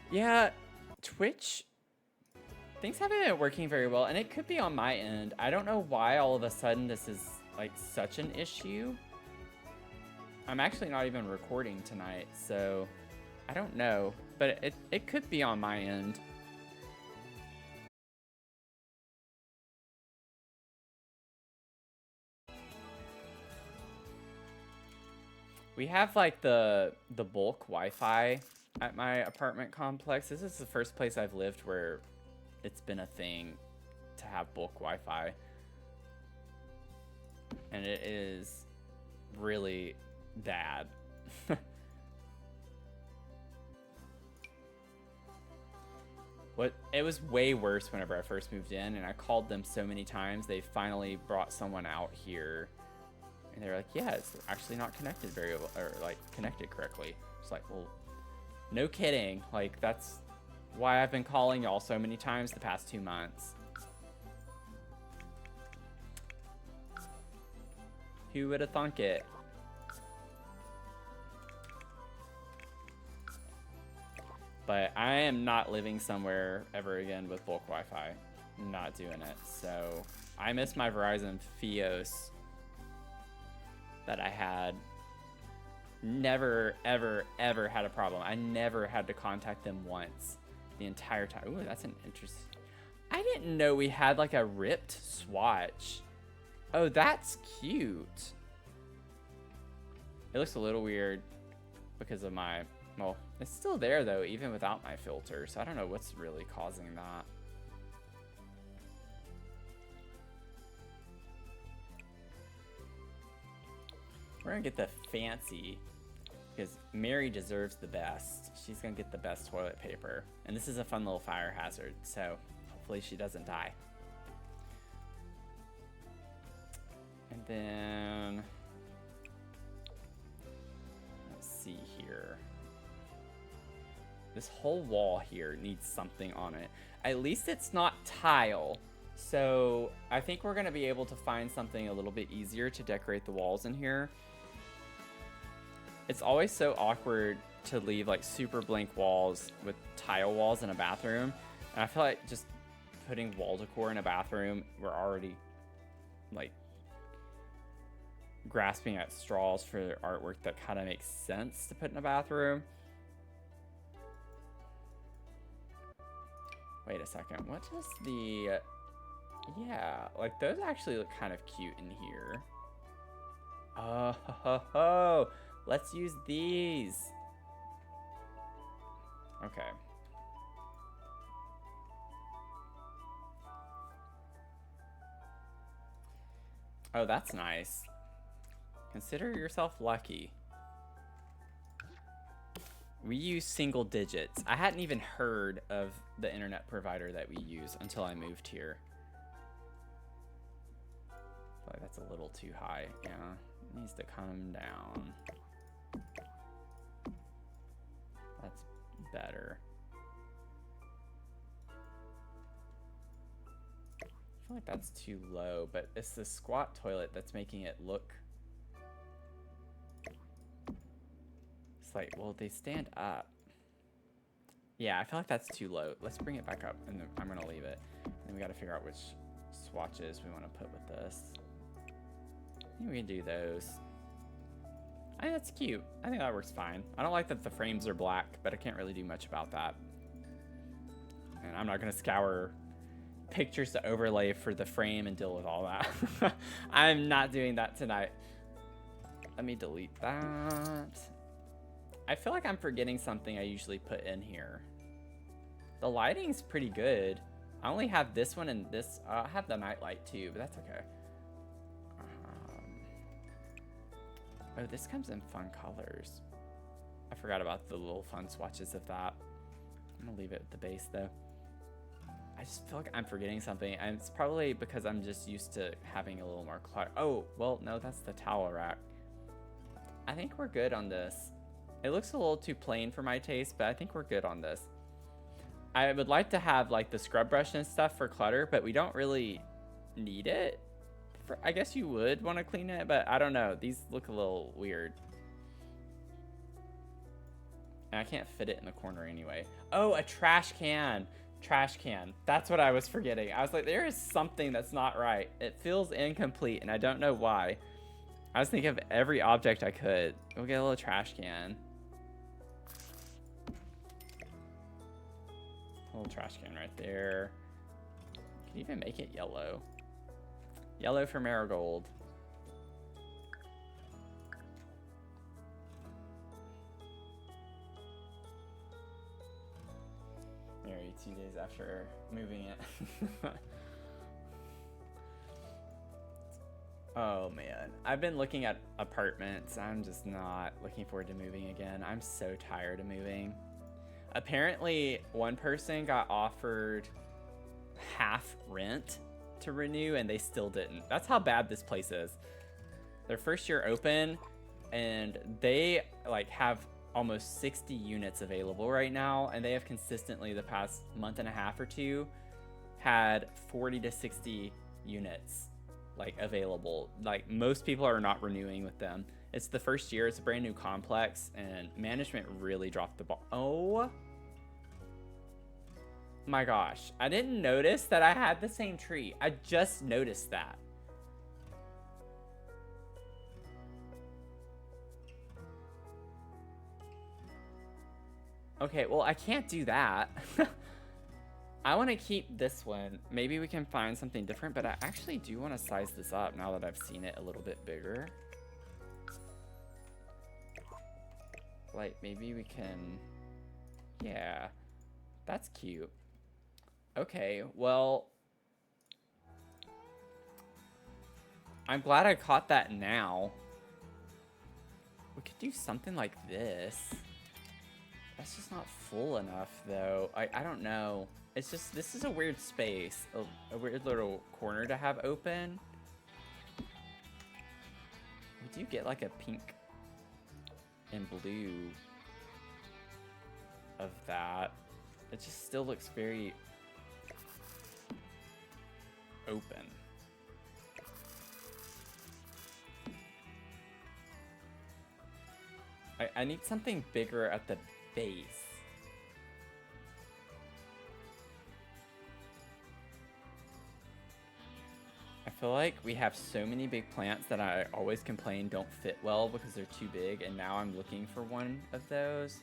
Speaker 1: Yeah, Twitch, things haven't been working very well, and it could be on my end. I don't know why all of a sudden this is like such an issue. I'm actually not even recording tonight, so I don't know, but it could be on my end. We have like the bulk Wi-Fi at my apartment complex. This is the first place I've lived where it's been a thing to have bulk Wi-Fi. And it is really bad. It was way worse whenever I first moved in, and I called them so many times. They finally brought someone out here, and they're like, yeah, it's actually not connected very well, or like connected correctly. It's like, well, no kidding. Like, that's why I've been calling y'all so many times the past 2 months. Who would have thunk it? But I am not living somewhere ever again with bulk Wi-Fi. I'm not doing it. So I miss my Verizon Fios that I had. Never, ever, ever had a problem. I never had to contact them once the entire time. Ooh, that's an interesting... I didn't know we had like a ripped swatch. Oh, that's cute. It looks a little weird because of my... Well, it's still there though, even without my filter. So I don't know what's really causing that. We're gonna get the fancy, because Mary deserves the best. She's gonna get the best toilet paper. And this is a fun little fire hazard, so hopefully she doesn't die. And then, let's see here. This whole wall here needs something on it. At least it's not tile. So I think we're gonna be able to find something a little bit easier to decorate the walls in here. It's always so awkward to leave like super blank walls with tile walls in a bathroom. And I feel like just putting wall decor in a bathroom, we're already like grasping at straws for artwork that kind of makes sense to put in a bathroom. Wait a second, what does the... Yeah, like those actually look kind of cute in here. Oh, ho, ho. Let's use these. Okay. Oh, that's nice. Consider yourself lucky. We use single digits. I hadn't even heard of the internet provider that we use until I moved here. Like that's a little too high. Yeah, it needs to come down. That's better. I feel like that's too low, but it's the squat toilet that's making it look... It's like, well, they stand up. Yeah, I feel like that's too low. Let's bring it back up, and then I'm gonna leave it. And we gotta figure out which swatches we want to put with this. I think we can do those. I think that's cute. I think that works fine. I don't like that the frames are black, but I can't really do much about that. And I'm not gonna scour pictures to overlay for the frame and deal with all that. I'm not doing that tonight. Let me delete that. I feel like I'm forgetting something I usually put in here. The lighting's pretty good. I only have this one and this. I have the night light too, but that's okay. Oh, this comes in fun colors. I forgot about the little fun swatches of that. I'm gonna leave it at the base though. I just feel like I'm forgetting something, and it's probably because I'm just used to having a little more clutter. Oh, well, no, that's the towel rack. I think we're good on this. It looks a little too plain for my taste, but I think we're good on this. I would like to have like the scrub brush and stuff for clutter, but we don't really need it. I guess you would want to clean it, but I don't know. These look a little weird. And I can't fit it in the corner anyway. Oh, a trash can. Trash can. That's what I was forgetting. I was like, there is something that's not right. It feels incomplete, and I don't know why. I was thinking of every object I could. We'll get a little trash can. A little trash can right there. Can you even make it yellow? Yellow for marigold. Maybe 2 days after moving it. Oh man, I've been looking at apartments. I'm just not looking forward to moving again. I'm so tired of moving. Apparently, one person got offered half rent to renew and they still didn't. That's how bad this place is. Their first year open and they like have almost 60 units available right now, and they have consistently the past month and a half or two had 40 to 60 units like available. Like most people are not renewing with them. It's the first year, it's a brand new complex, and management really dropped the ball. Oh my gosh, I didn't notice that I had the same tree. I just noticed that. Okay, well, I can't do that. I want to keep this one. Maybe we can find something different, but I actually do want to size this up now that I've seen it a little bit bigger. Like, maybe we can... Yeah, that's cute. Okay, well... I'm glad I caught that now. We could do something like this. That's just not full enough, though. I don't know. It's just, this is a weird space. A weird little corner to have open. We do get like a pink and blue of that. It just still looks very open. I need something bigger at the base. I feel like we have so many big plants that I always complain don't fit well because they're too big, and now I'm looking for one of those.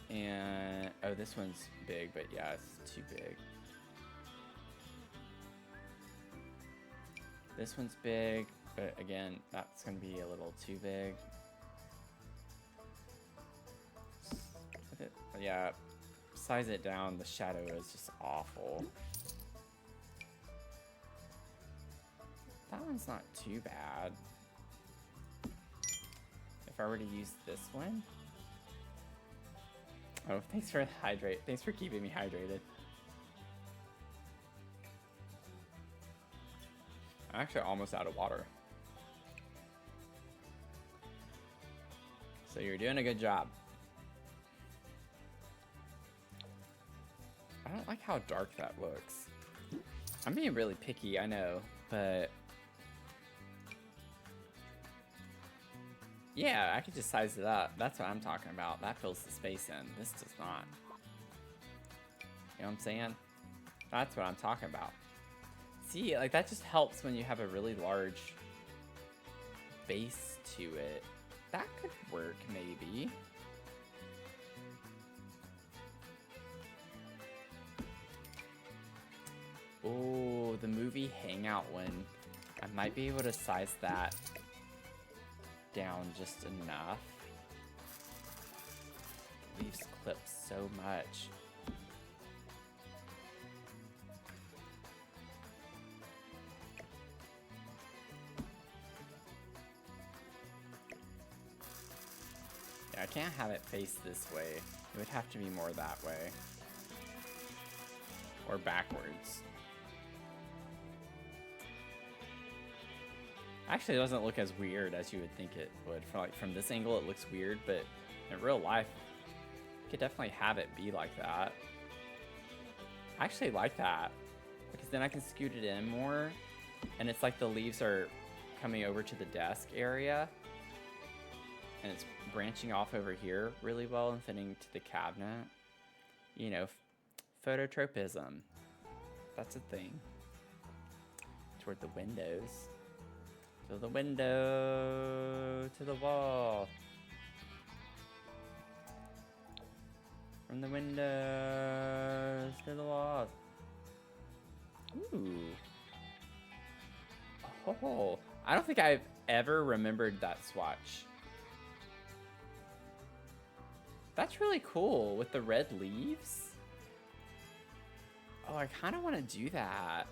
Speaker 1: And oh, this one's big, but yeah, it's too big. This one's big, but again, that's gonna be a little too big. Yeah, size it down. The shadow is just awful. That one's not too bad. If I were to use this one. Oh, thanks for hydrate. Thanks for keeping me hydrated. I'm actually almost out of water. So you're doing a good job. I don't like how dark that looks. I'm being really picky, I know, but... Yeah, I could just size it up. That's what I'm talking about. That fills the space in. This does not. You know what I'm saying? That's what I'm talking about. See, like that just helps when you have a really large base to it. That could work, maybe. Oh, the movie Hangout one. I might be able to size that down just enough. Leaves clip so much. Yeah, I can't have it face this way. It would have to be more that way. Or backwards. Actually, it doesn't look as weird as you would think it would. From this angle, it looks weird, but in real life, you could definitely have it be like that. I actually like that, because then I can scoot it in more, and it's like the leaves are coming over to the desk area. and it's branching off over here really well and fitting to the cabinet. You know, phototropism. That's a thing. Toward the windows. To the window. To the wall. From the windows to the walls. Ooh. Oh, I don't think I've ever remembered that swatch. That's really cool with the red leaves. Oh, I kind of want to do that.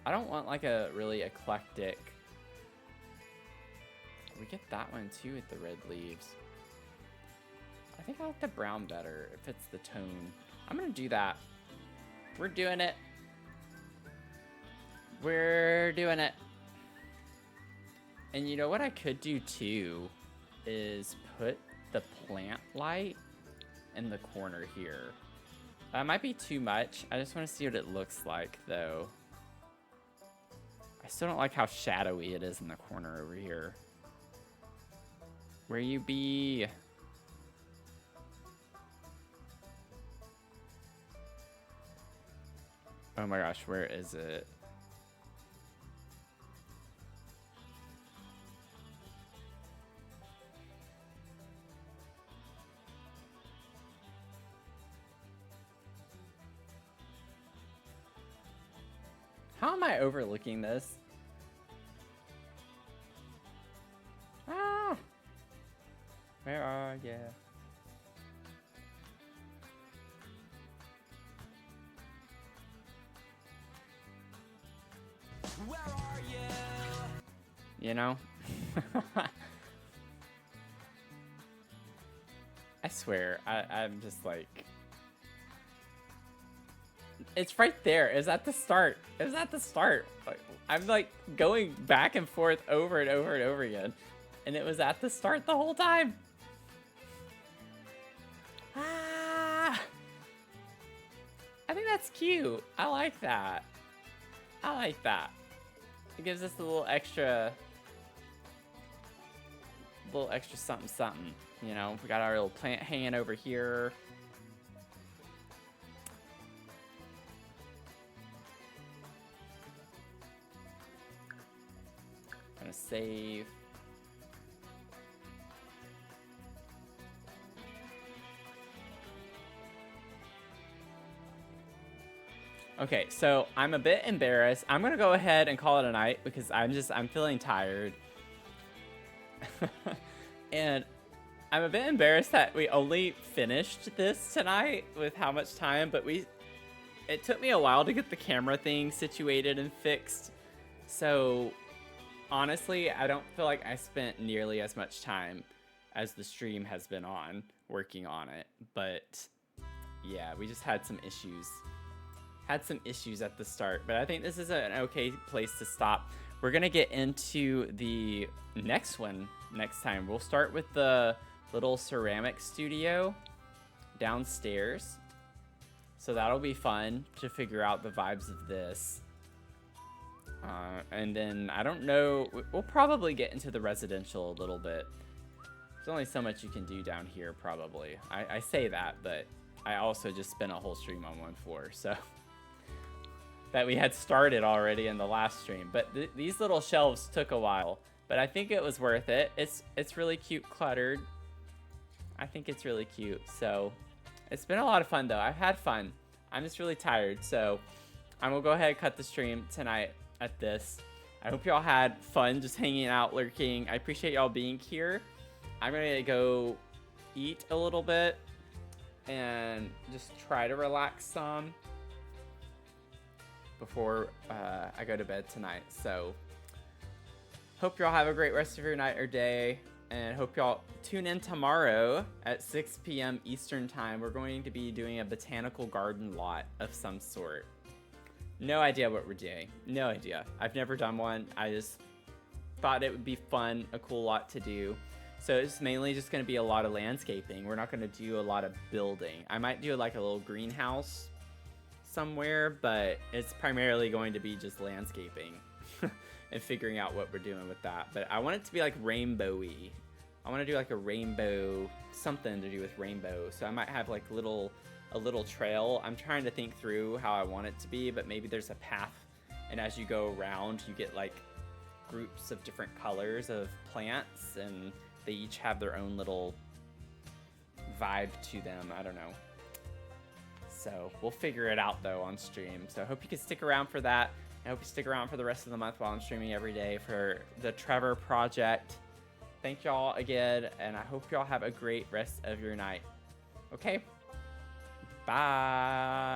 Speaker 1: I don't want like a really eclectic. We get that one too with the red leaves. I think I like the brown better. It fits the tone. I'm gonna do that. We're doing it. We're doing it. And you know what I could do too is put the plant light in the corner here. That might be too much. I just want to see what it looks like though. I still don't like how shadowy it is in the corner over here. Where you be? Oh my gosh, where is it? How am I overlooking this? Ah! Where are you?
Speaker 2: Where are you?
Speaker 1: You know? I swear, I'm just like... It's right there. It's at the start. It was at the start. I'm like going back and forth over and over and over again. And it was at the start the whole time. Ah! I think that's cute. I like that. I like that. It gives us a little extra something something. You know, we got our little plant hanging over here. Gonna save. Okay, so I'm a bit embarrassed. I'm gonna go ahead and call it a night because I'm feeling tired. And I'm a bit embarrassed that we only finished this tonight with how much time, but it took me a while to get the camera thing situated and fixed. So honestly, I don't feel like I spent nearly as much time as the stream has been on working on it. But yeah, we just had some issues. Had some issues at the start, but I think this is an okay place to stop. We're gonna get into the next one next time. We'll start with the little ceramic studio downstairs. So that'll be fun to figure out the vibes of this. And then, I don't know, we'll probably get into the residential a little bit. There's only so much you can do down here, probably. I say that, but I also just spent a whole stream on one floor, so... that we had started already in the last stream. But these little shelves took a while, but I think it was worth it. It's really cute cluttered. I think it's really cute, so... It's been a lot of fun, though. I've had fun. I'm just really tired, so... I'm gonna go ahead and cut the stream tonight at this. I hope y'all had fun just hanging out, lurking. I appreciate y'all being here. I'm gonna go eat a little bit and just try to relax some before I go to bed tonight. So hope y'all have a great rest of your night or day, and hope y'all tune in tomorrow at 6 p.m. Eastern time. We're going to be doing a botanical garden lot of some sort. No idea what we're doing. No idea. I've never done one. I just thought it would be fun, a cool lot to do. So it's mainly just going to be a lot of landscaping. We're not going to do a lot of building. I might do like a little greenhouse somewhere, but it's primarily going to be just landscaping and figuring out what we're doing with that. But I want it to be like rainbowy. I want to do like a rainbow, something to do with rainbow. So I might have like a little trail. I'm trying to think through how I want it to be, but maybe there's a path, and as you go around, you get like groups of different colors of plants, and they each have their own little vibe to them. I don't know. So we'll figure it out though on stream. So I hope you can stick around for that. I hope you stick around for the rest of the month while I'm streaming every day for the Trevor Project. Thank y'all again, and I hope y'all have a great rest of your night. Okay? Bye.